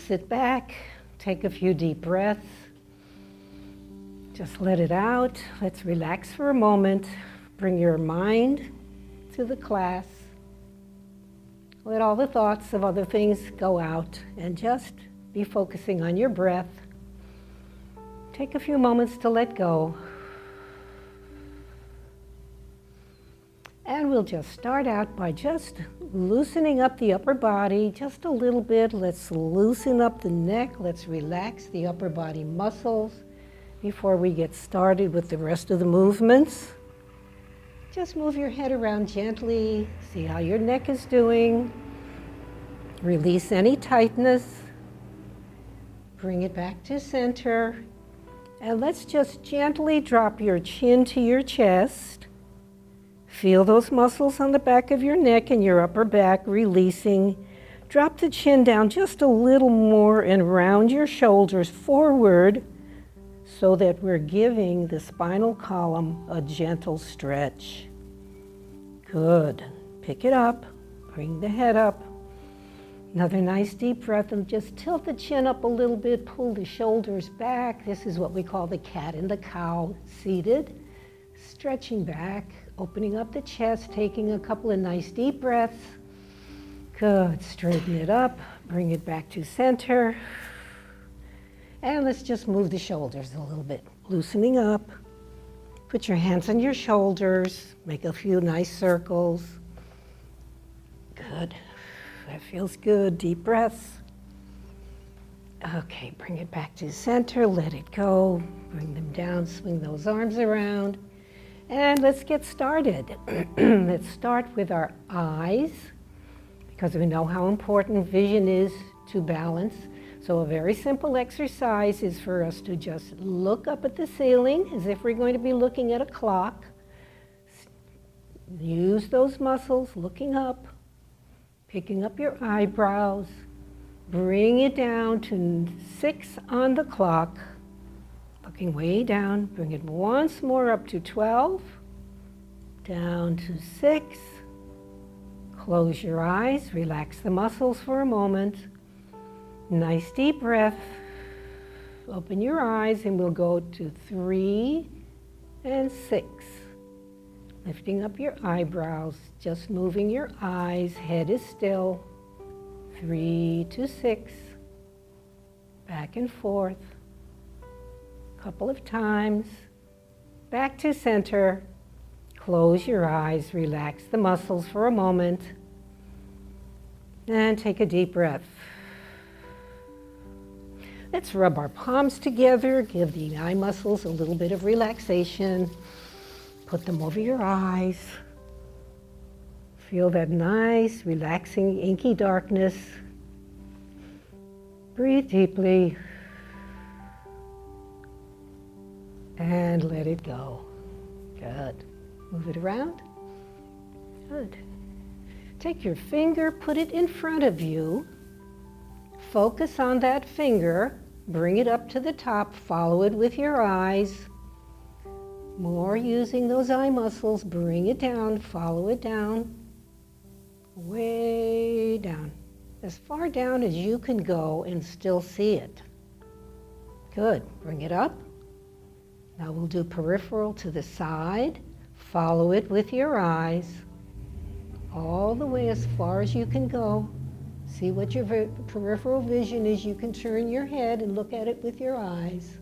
sit back, take a few deep breaths. Just let it out. Let's relax for a moment. Bring your mind to the class. Let all the thoughts of other things go out and just be focusing on your breath. Take a few moments to let go. And we'll just start out by just loosening up the upper body just a little bit. Let's loosen up the neck. Let's relax the upper body muscles before we get started with the rest of the movements. Just move your head around gently. See how your neck is doing. Release any tightness. Bring it back to center. And let's just gently drop your chin to your chest. Feel those muscles on the back of your neck and your upper back releasing. Drop the chin down just a little more and round your shoulders forward so that we're giving the spinal column a gentle stretch. Good. Pick it up. Bring the head up. Another nice deep breath and just tilt the chin up a little bit. Pull the shoulders back. This is what we call the cat and the cow seated. Stretching back. Opening up the chest, taking a couple of nice deep breaths. Good, straighten it up, bring it back to center. And let's just move the shoulders a little bit. Loosening up. Put your hands on your shoulders, make a few nice circles. Good, that feels good, deep breaths. Okay, bring it back to center, let it go. Bring them down, swing those arms around. And let's get started. Let's start with our eyes, because we know how important vision is to balance. So a very simple exercise is for us to just look up at the ceiling as if we're going to be looking at a clock. Use those muscles, looking up, picking up your eyebrows, bring it down to 6 on the clock. Looking way down, bring it once more up to 12, down to 6. Close your eyes, relax the muscles for a moment. Nice deep breath. Open your eyes and we'll go to 3 and 6. Lifting up your eyebrows, just moving your eyes, head is still. 3 to 6, back and forth. Couple of times, back to center, close your eyes, relax the muscles for a moment, and take a deep breath. Let's rub our palms together, give the eye muscles a little bit of relaxation, put them over your eyes, feel that nice, relaxing, inky darkness. Breathe deeply. And let it go. Good. Move it around. Good. Take your finger, put it in front of you. Focus on that finger. Bring it up to the top. Follow it with your eyes. More using those eye muscles. Bring it down. Follow it down. Way down. As far down as you can go and still see it. Good. Bring it up. Now we'll do peripheral to the side. Follow it with your eyes. All the way as far as you can go. See what your peripheral vision is. You can turn your head and look at it with your eyes.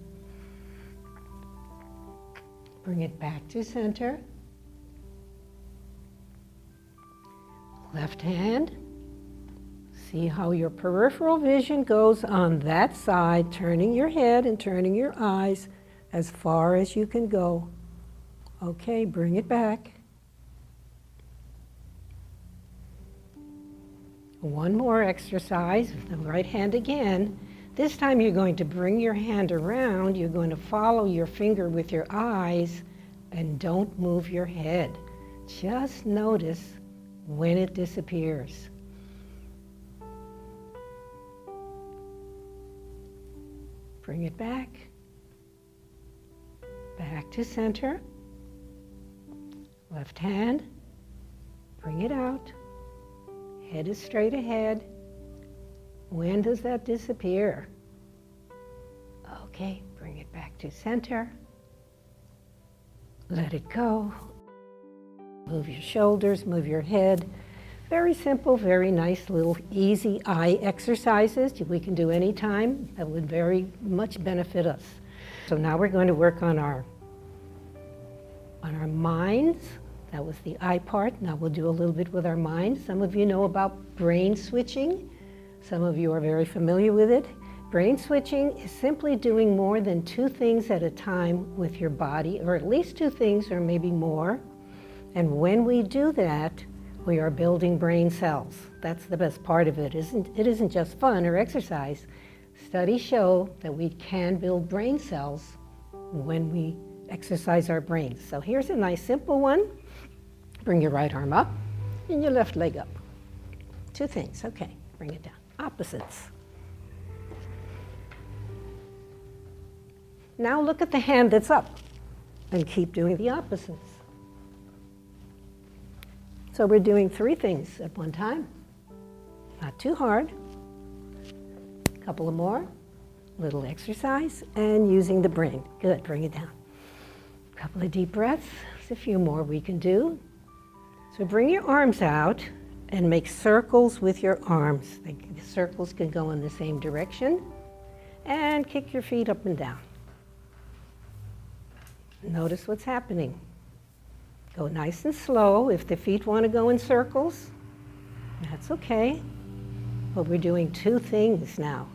Bring it back to center. Left hand. See how your peripheral vision goes on that side, turning your head and turning your eyes as far as you can go. Okay, bring it back. One more exercise with the right hand again. This time you're going to bring your hand around. You're going to follow your finger with your eyes and don't move your head. Just notice when it disappears. Bring it back. Back to center. Left hand. Bring it out. Head is straight ahead. When does that disappear? Okay, bring it back to center. Let it go. Move your shoulders, move your head. Very simple, very nice little easy eye exercises we can do anytime that would very much benefit us. So now we're going to work on our minds. That was the eye part. Now we'll do a little bit with our minds. Some of you know about brain switching. Some of you are very familiar with it. Brain switching is simply doing more than 2 things at a time with your body, or at least 2 things or maybe more. And when we do that, we are building brain cells. That's the best part of it. It isn't just fun or exercise. Studies show that we can build brain cells when we exercise our brains. So here's a nice simple one. Bring your right arm up and your left leg up. 2 things, okay, bring it down. Opposites. Now look at the hand that's up and keep doing the opposites. So we're doing 3 things at one time. Not too hard. A couple of more. Little exercise and using the brain. Good, bring it down. A couple of deep breaths. There's a few more we can do. So bring your arms out and make circles with your arms. The circles can go in the same direction. And kick your feet up and down. Notice what's happening. Go nice and slow. If the feet want to go in circles, that's okay. But we're doing 2 things now.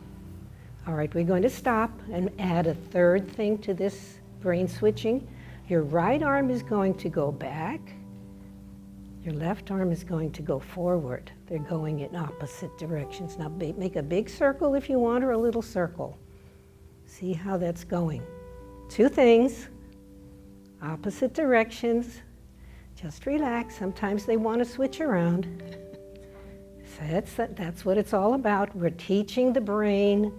All right, we're going to stop and add a 3rd thing to this brain switching. Your right arm is going to go back. Your left arm is going to go forward. They're going in opposite directions. Now make a big circle if you want, or a little circle. See how that's going. 2 things, opposite directions. Just relax. Sometimes they want to switch around. So that's what it's all about. We're teaching the brain.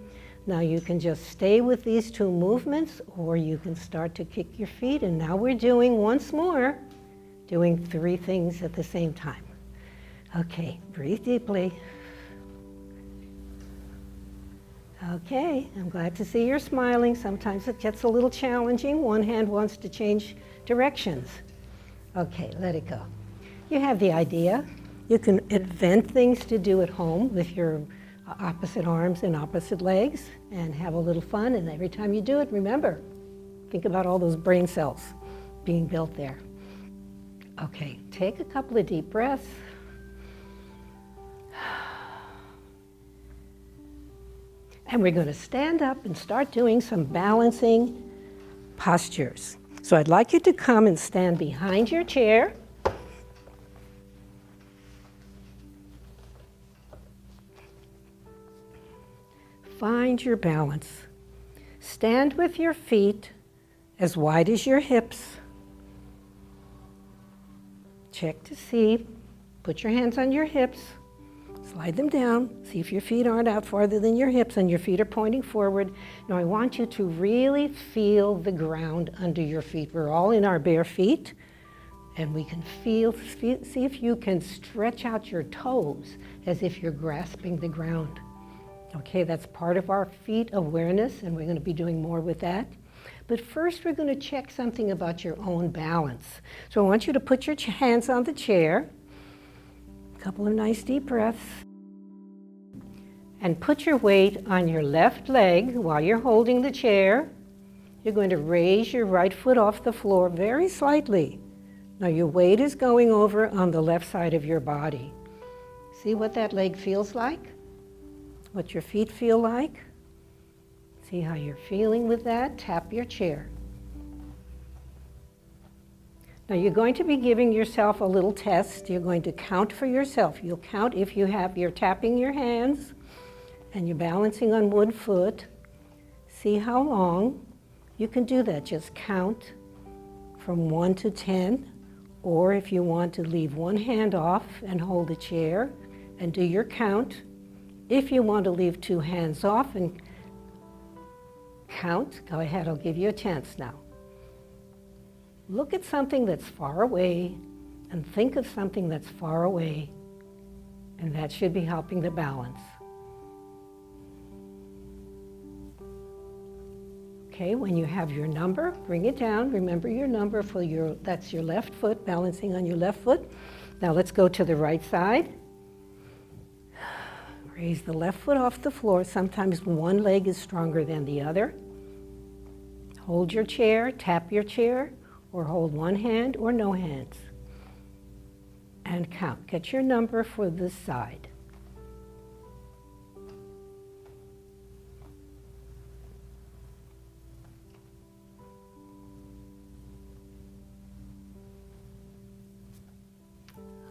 Now you can just stay with these 2 movements, or you can start to kick your feet. And now we're doing once more, doing 3 things at the same time. Okay, breathe deeply. Okay, I'm glad to see you're smiling. Sometimes it gets a little challenging. One hand wants to change directions. Okay, let it go. You have the idea. You can invent things to do at home with your opposite arms and opposite legs and have a little fun. And every time you do it, remember, think about all those brain cells being built there. Okay, take a couple of deep breaths. And we're going to stand up and start doing some balancing postures. So I'd like you to come and stand behind your chair. Find your balance. Stand with your feet as wide as your hips. Check to see. Put your hands on your hips. Slide them down. See if your feet aren't out farther than your hips and your feet are pointing forward. Now I want you to really feel the ground under your feet. We're all in our bare feet, and we can see if you can stretch out your toes as if you're grasping the ground. Okay, that's part of our feet awareness, and we're going to be doing more with that. But first we're going to check something about your own balance. So I want you to put your hands on the chair. Couple of nice deep breaths. And put your weight on your left leg while you're holding the chair. You're going to raise your right foot off the floor very slightly. Now your weight is going over on the left side of your body. See what that leg feels like? What your feet feel like? See how you're feeling with that? Tap your chair. Now you're going to be giving yourself a little test. You're going to count for yourself. You'll count if you're tapping your hands and you're balancing on one foot. See how long you can do that. Just count from 1 to 10. Or if you want to leave one hand off and hold the chair and do your count. If you want to leave 2 hands off and count, go ahead, I'll give you a chance now. Look at something that's far away and think of something that's far away, and that should be helping the balance. Okay, when you have your number, bring it down. Remember your number that's your left foot, balancing on your left foot. Now let's go to the right side. Raise the left foot off the floor. Sometimes one leg is stronger than the other. Hold your chair, tap your chair, or hold one hand or no hands. And count. Get your number for this side.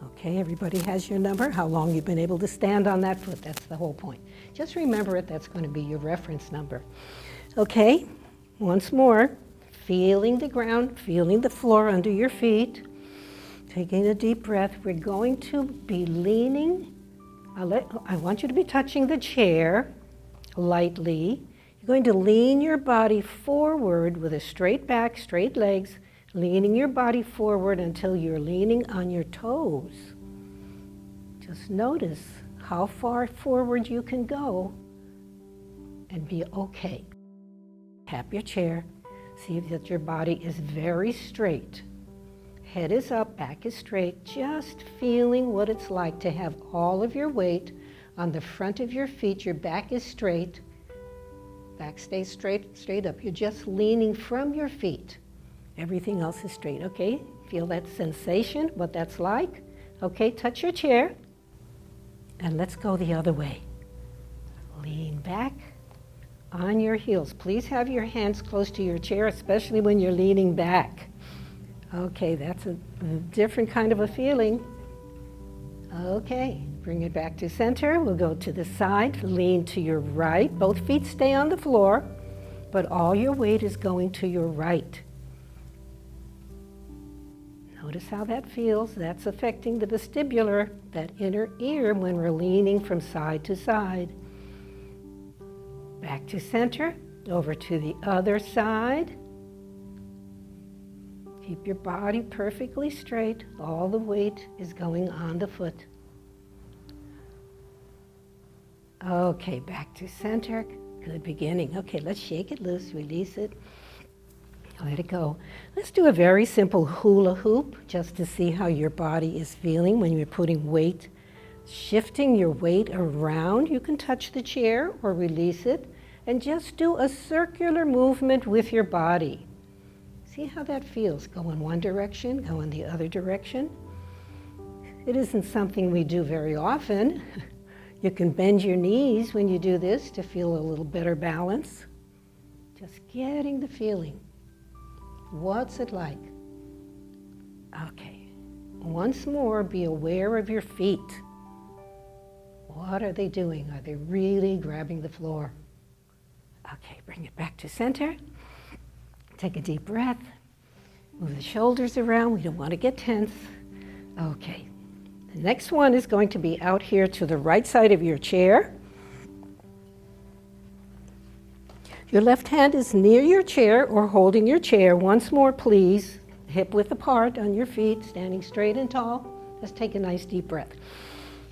Okay, everybody has your number, how long you've been able to stand on that foot. That's the whole point. Just remember it, that's going to be your reference number. Okay, once more, feeling the ground, feeling the floor under your feet, taking a deep breath. We're going to be leaning. I want you to be touching the chair lightly. You're going to lean your body forward with a straight back, straight legs, leaning your body forward until you're leaning on your toes. Just notice how far forward you can go and be okay. Tap your chair. See that your body is very straight. Head is up, back is straight. Just feeling what it's like to have all of your weight on the front of your feet. Your back is straight. Back stays straight up. You're just leaning from your feet. Everything else is straight, okay? Feel that sensation, what that's like. Okay, touch your chair, and let's go the other way. Lean back on your heels. Please have your hands close to your chair, especially when you're leaning back. Okay, that's a different kind of a feeling. Okay, bring it back to center. We'll go to the side, lean to your right. Both feet stay on the floor, but all your weight is going to your right. Notice how that feels. That's affecting the vestibular, that inner ear, when we're leaning from side to side. Back to center, over to the other side. Keep your body perfectly straight. All the weight is going on the foot. Okay, back to center. Good beginning. Okay, let's shake it loose, release it. Let it go. Let's do a very simple hula hoop just to see how your body is feeling when you're putting weight, shifting your weight around. You can touch the chair or release it and just do a circular movement with your body. See how that feels. Go in one direction, go in the other direction. It isn't something we do very often. You can bend your knees when you do this to feel a little better balance. Just getting the feeling. What's it like? Okay, once more, be aware of your feet. What are they doing? Are they really grabbing the floor? Okay, bring it back to center. Take a deep breath. Move the shoulders around. We don't want to get tense. Okay, the next one is going to be out here to the right side of your chair. Your left hand is near your chair or holding your chair. Once more, please. Hip width apart on your feet, standing straight and tall. Just take a nice deep breath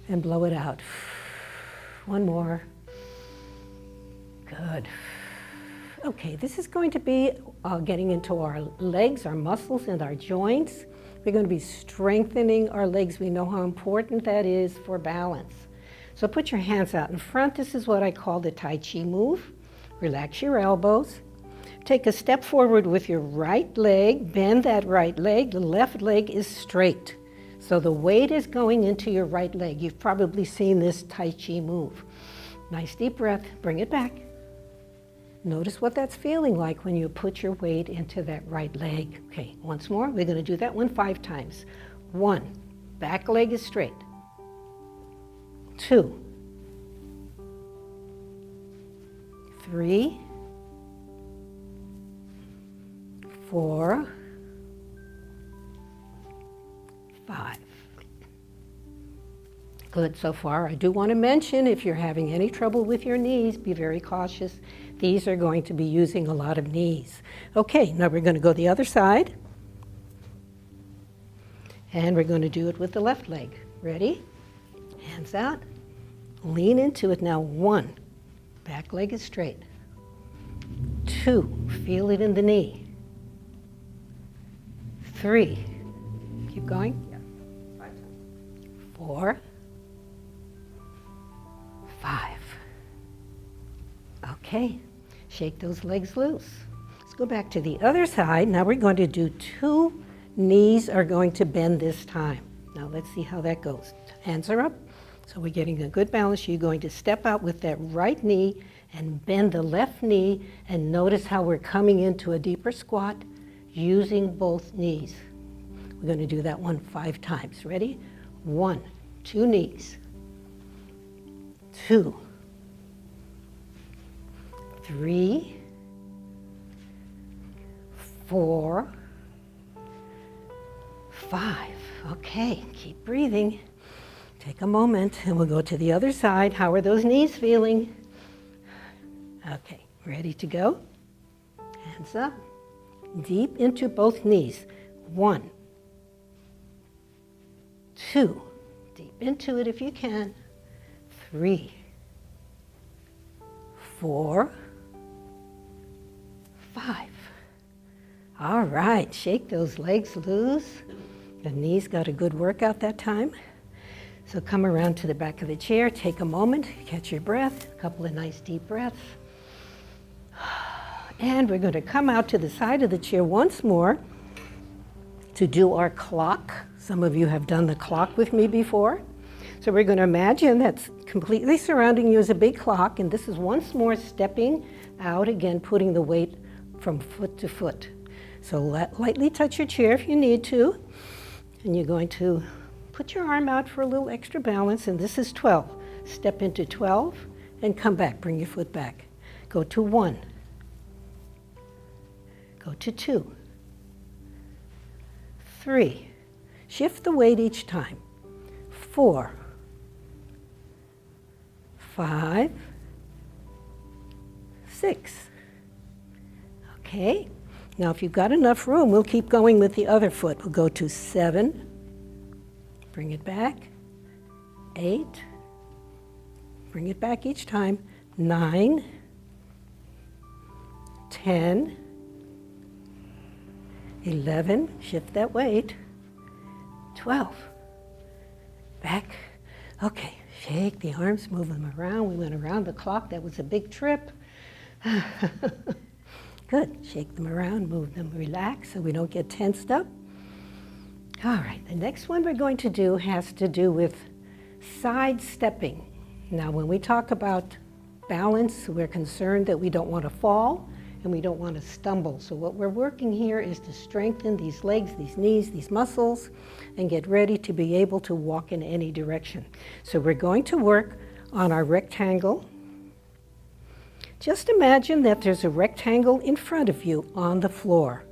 and blow it out. One more. Good. Okay, this is going to be getting into our legs, our muscles, and our joints. We're going to be strengthening our legs. We know how important that is for balance. So put your hands out in front. This is what I call the Tai Chi move. Relax your elbows. Take a step forward with your right leg. Bend that right leg. The left leg is straight. So the weight is going into your right leg. You've probably seen this Tai Chi move. Nice deep breath. Bring it back. Notice what that's feeling like when you put your weight into that right leg. Okay, once more. We're going to do that one 5 times. 1, back leg is straight. 2, 3, 4, 5. Good so far. I do want to mention, if you're having any trouble with your knees, be very cautious. These are going to be using a lot of knees. Okay, now we're going to go the other side. And we're going to do it with the left leg. Ready? Hands out. Lean into it now. 1, back leg is straight. 2, feel it in the knee. 3, keep going. Yeah. 5 times. 4, 5. Okay, shake those legs loose. Let's go back to the other side. Now we're going to do 2 knees are going to bend this time. Now let's see how that goes. Hands are up, so we're getting a good balance. You're going to step out with that right knee and bend the left knee, and notice how we're coming into a deeper squat using both knees. We're going to do that one 5 times. Ready? 1, 2 knees. 2, 3, 4, 5. Okay, keep breathing. Take a moment and we'll go to the other side. How are those knees feeling? Okay, ready to go? Hands up. Deep into both knees. 1, 2. Deep into it if you can. 3, 4, 5. All right, shake those legs loose. The knees got a good workout that time. So come around to the back of the chair, take a moment, catch your breath, a couple of nice deep breaths. And we're going to come out to the side of the chair once more to do our clock. Some of you have done the clock with me before. So we're going to imagine that's completely surrounding you as a big clock, and this is once more stepping out, again putting the weight from foot to foot. So lightly touch your chair if you need to, and you're going to put your arm out for a little extra balance, and this is 12. Step into 12 and come back, bring your foot back. Go to 1. Go to 2. 3. Shift the weight each time. 4. 5. 6. Okay. Now if you've got enough room, we'll keep going with the other foot. We'll go to 7. Bring it back. 8. Bring it back each time. 9. 10. 11. Shift that weight. 12. Back. Okay. Shake the arms, move them around. We went around the clock. That was a big trip. Good. Shake them around, move them, relax so we don't get tensed up. All right, the next one we're going to do has to do with side stepping. Now, when we talk about balance, we're concerned that we don't want to fall and we don't want to stumble. So what we're working here is to strengthen these legs, these knees, these muscles, and get ready to be able to walk in any direction. So we're going to work on our rectangle. Just imagine that there's a rectangle in front of you on the floor.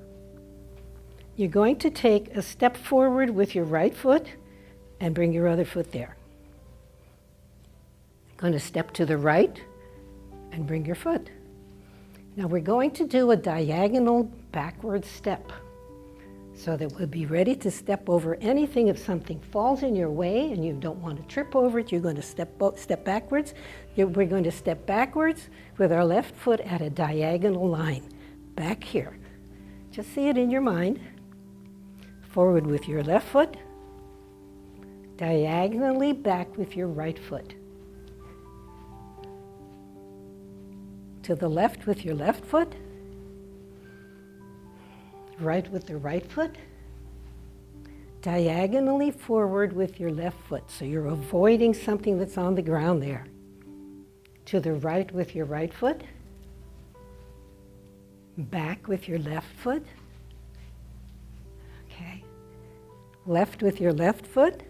You're going to take a step forward with your right foot and bring your other foot there. Going to step to the right and bring your foot. Now we're going to do a diagonal backward step so that we'll be ready to step over anything. If something falls in your way and you don't want to trip over it, you're going to step backwards. We're going to step backwards with our left foot at a diagonal line. Back here. Just see it in your mind. Forward with your left foot. Diagonally back with your right foot. To the left with your left foot. Right with the right foot. Diagonally forward with your left foot. So you're avoiding something that's on the ground there. To the right with your right foot. Back with your left foot. Okay. Left with your left foot.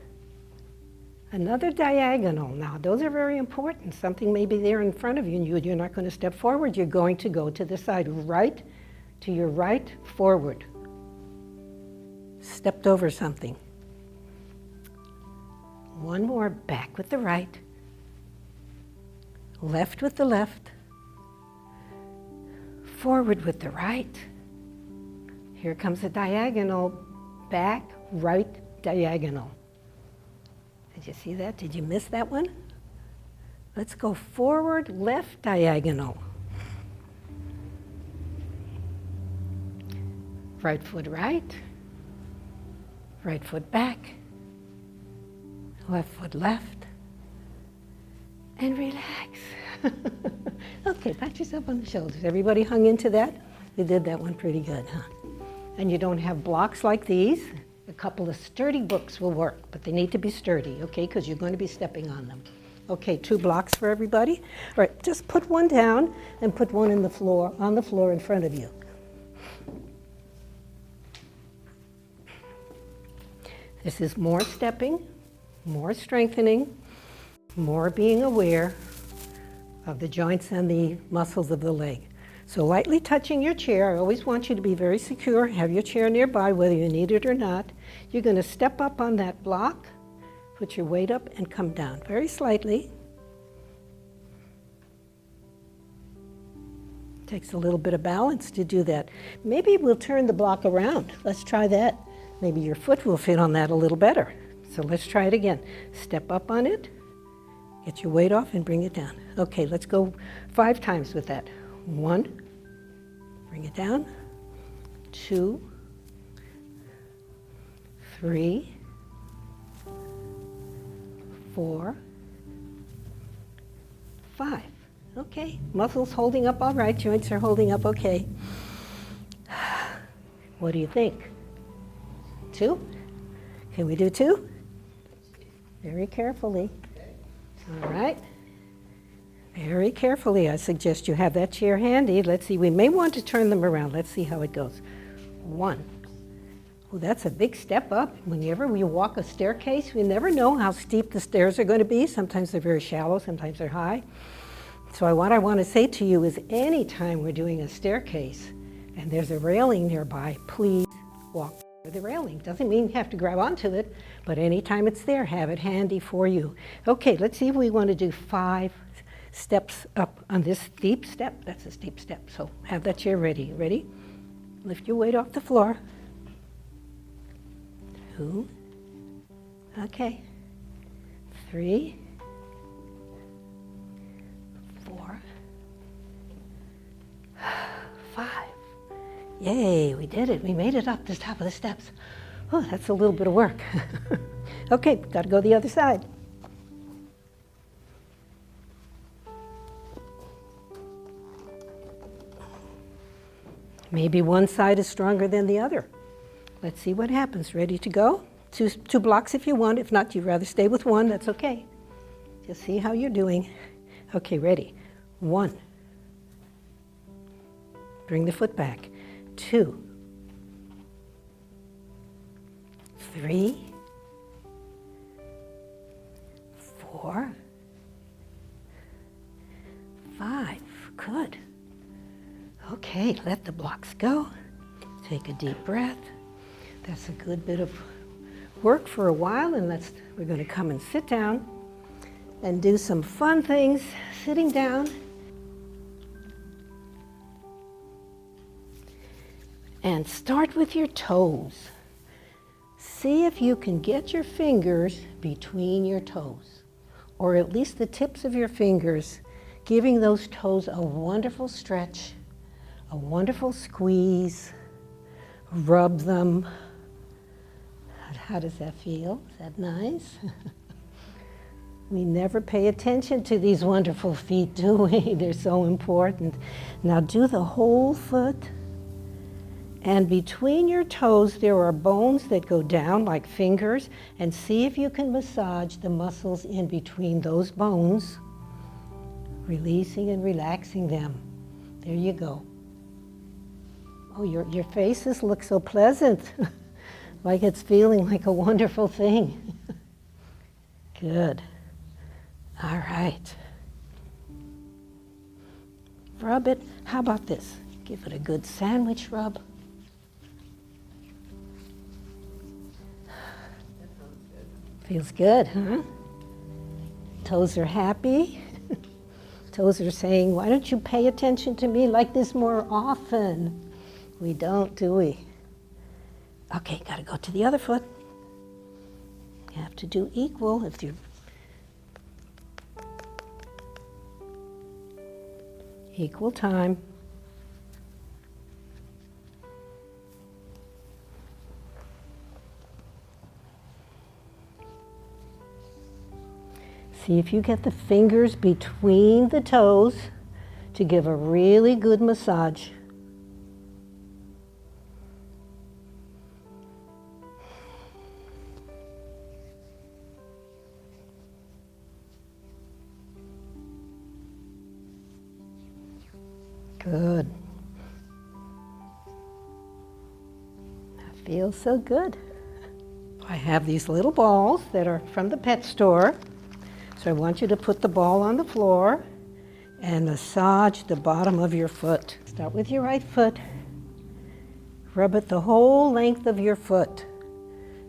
Another diagonal. Now, those are very important. Something may be there in front of you and you're not going to step forward. You're going to go to the side. Right to your right, forward. Stepped over something. One more, back with the right. Left with the left. Forward with the right. Here comes a diagonal. Back, right, diagonal. Did you see that? Did you miss that one? Let's go forward, left, diagonal. Right foot right. Right foot back. Left foot left. And relax. Okay, pat yourself on the shoulders. Everybody hung into that? You did that one pretty good, huh? And you don't have blocks like these. A couple of sturdy books will work, but they need to be sturdy, okay, because you're going to be stepping on them. Okay, 2 blocks for everybody. All right, just put one down and put one on the floor in front of you. This is more stepping, more strengthening, more being aware of the joints and the muscles of the leg. So lightly touching your chair. I always want you to be very secure. Have your chair nearby, whether you need it or not. You're going to step up on that block, put your weight up, and come down very slightly. Takes a little bit of balance to do that. Maybe we'll turn the block around. Let's try that. Maybe your foot will fit on that a little better. So let's try it again. Step up on it, get your weight off, and bring it down. Okay, let's go 5 times with that. 1, bring it down. 2, 3, 4, 5. Okay, muscles holding up all right, joints are holding up okay. What do you think? 2? Can we do 2? Very carefully. All right. Very carefully. I suggest you have that chair handy. Let's see, we may want to turn them around. Let's see how it goes. 1. Well, that's a big step up. Whenever we walk a staircase, we never know how steep the stairs are going to be. Sometimes they're very shallow, sometimes they're high. So what I want to say to you is anytime we're doing a staircase and there's a railing nearby, please walk over the railing. Doesn't mean you have to grab onto it, but anytime it's there, have it handy for you. Okay, let's see if we want to do 5 steps up on this steep step. That's a steep step, so have that chair ready. Ready? Lift your weight off the floor. 2. Okay. 3. 4. 5. Yay, we did it. We made it up the top of the steps. Oh, that's a little bit of work. Okay, got to go the other side. Maybe one side is stronger than the other. Let's see what happens. Ready to go? 2 blocks if you want. If not, you'd rather stay with 1. That's okay. Just see how you're doing. Okay, ready? 1. Bring the foot back. 2. 3. 4. 5. Good. Okay, let the blocks go. Take a deep breath. That's a good bit of work for a while, and we're going to come and sit down and do some fun things sitting down. And start with your toes. See if you can get your fingers between your toes, or at least the tips of your fingers, giving those toes a wonderful stretch, a wonderful squeeze. Rub them. How does that feel? Is that nice? We never pay attention to these wonderful feet, do we? They're so important. Now do the whole foot. And between your toes, there are bones that go down like fingers, and see if you can massage the muscles in between those bones, releasing and relaxing them. There you go. Oh, your faces look so pleasant, like it's feeling like a wonderful thing. Good. All right. Rub it. How about this? Give it a good sandwich rub. Feels good, huh? Toes are happy. Toes are saying, why don't you pay attention to me like this more often? We don't, do we? Okay, gotta go to the other foot. You have to do equal if you're equal time. See if you get the fingers between the toes to give a really good massage. Good. That feels so good. I have these little balls that are from the pet store. So I want you to put the ball on the floor and massage the bottom of your foot. Start with your right foot. Rub it the whole length of your foot.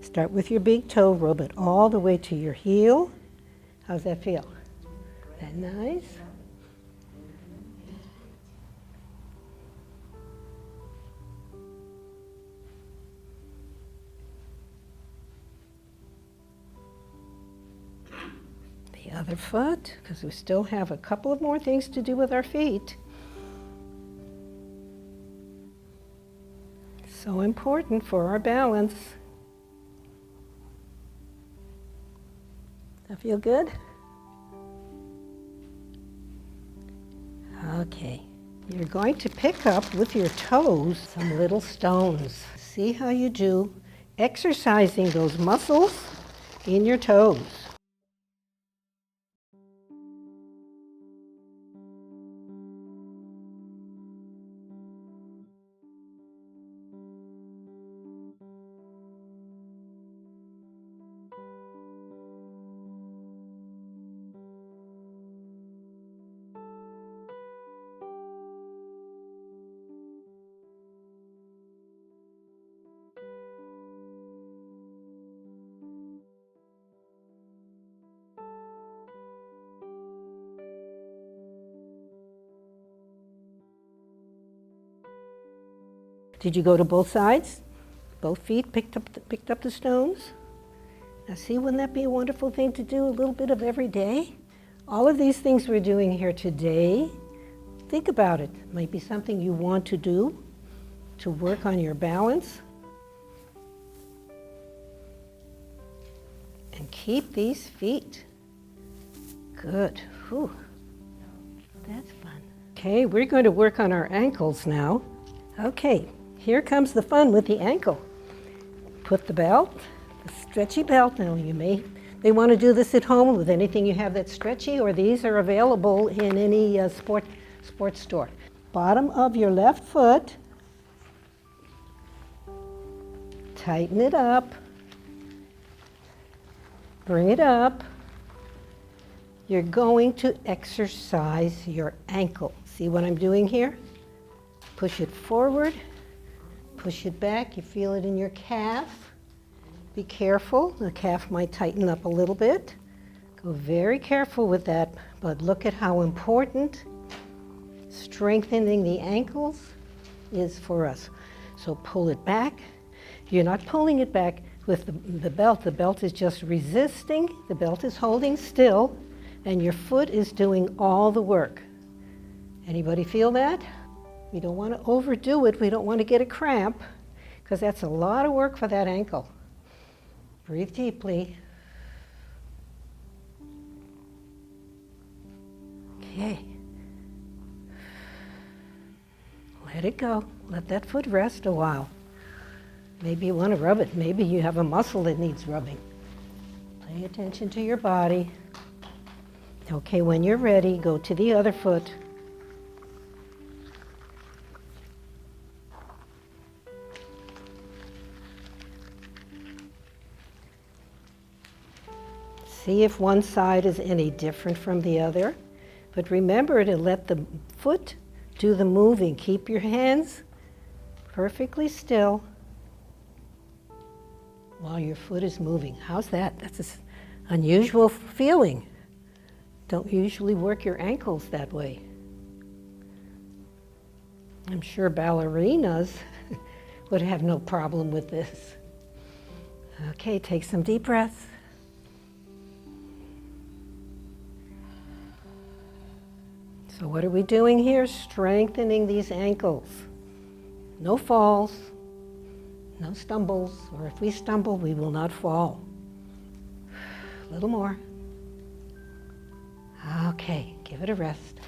Start with your big toe, rub it all the way to your heel. How's that feel? That nice? The other foot, because we still have a couple of more things to do with our feet. So important for our balance. That feel good? Okay. You're going to pick up with your toes some little stones. See how you do, exercising those muscles in your toes. Did you go to both sides? Both feet picked up the stones? Now see, wouldn't that be a wonderful thing to do a little bit of every day? All of these things we're doing here today, think about it. It might be something you want to do to work on your balance. And keep these feet. Good. Whew. That's fun. Okay, we're going to work on our ankles now. Okay. Here comes the fun with the ankle. Put the belt, the stretchy belt. Now you may want to do this at home with anything you have that's stretchy, or these are available in any sports store. Bottom of your left foot. Tighten it up. Bring it up. You're going to exercise your ankle. See what I'm doing here? Push it forward. Push it back, you feel it in your calf. Be careful, the calf might tighten up a little bit. Go very careful with that, but look at how important strengthening the ankles is for us. So pull it back. You're not pulling it back with the belt. The belt is just resisting, the belt is holding still, and your foot is doing all the work. Anybody feel that? We don't want to overdo it. We don't want to get a cramp, because that's a lot of work for that ankle. Breathe deeply. Okay. Let it go. Let that foot rest a while. Maybe you want to rub it. Maybe you have a muscle that needs rubbing. Pay attention to your body. Okay, when you're ready, go to the other foot. See if one side is any different from the other. But remember to let the foot do the moving. Keep your hands perfectly still while your foot is moving. How's that? That's an unusual feeling. Don't usually work your ankles that way. I'm sure ballerinas would have no problem with this. Okay, take some deep breaths. So what are we doing here? Strengthening these ankles. No falls, no stumbles, or if we stumble, we will not fall. A little more. Okay, give it a rest.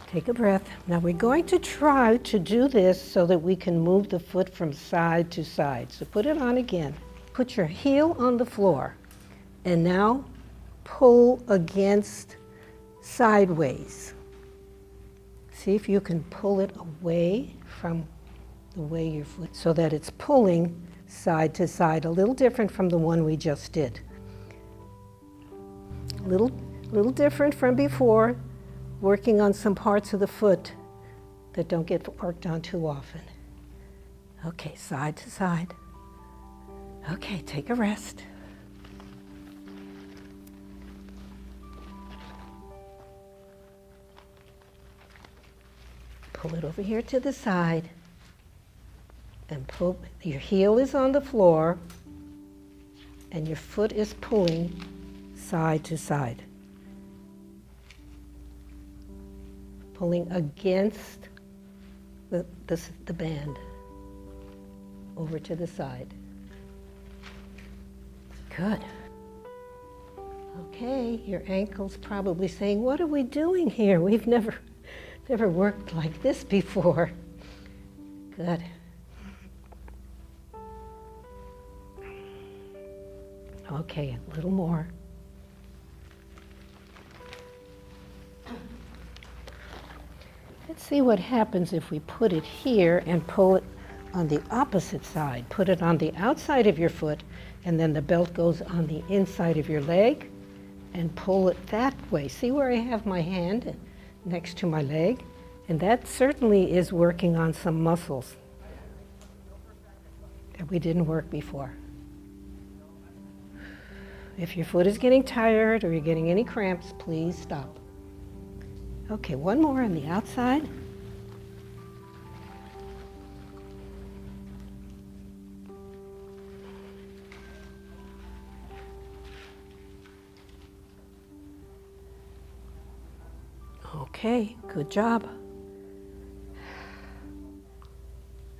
Take a breath. Now we're going to try to do this so that we can move the foot from side to side. So put it on again. Put your heel on the floor and now pull against sideways. See if you can pull it away from the way your foot, so that it's pulling side to side, a little different from the one we just did. Little different from before, working on some parts of the foot that don't get worked on too often. Okay, side to side. Okay, take a rest. Pull it over here to the side and pull. Your heel is on the floor and your foot is pulling side to side. Pulling against the band over to the side. Good. Okay, your ankle's probably saying, what are we doing here? We've never worked like this before. Good. Okay, a little more. Let's see what happens if we put it here and pull it on the opposite side. Put it on the outside of your foot, and then the belt goes on the inside of your leg, and pull it that way. See where I have my hand next to my leg? And that certainly is working on some muscles that we didn't work before. If your foot is getting tired or you're getting any cramps, please stop. Okay, one more on the outside. Okay, good job.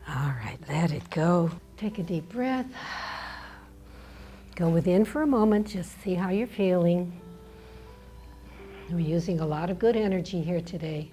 All right, let it go. Take a deep breath. Go within for a moment, just see how you're feeling. We're using a lot of good energy here today.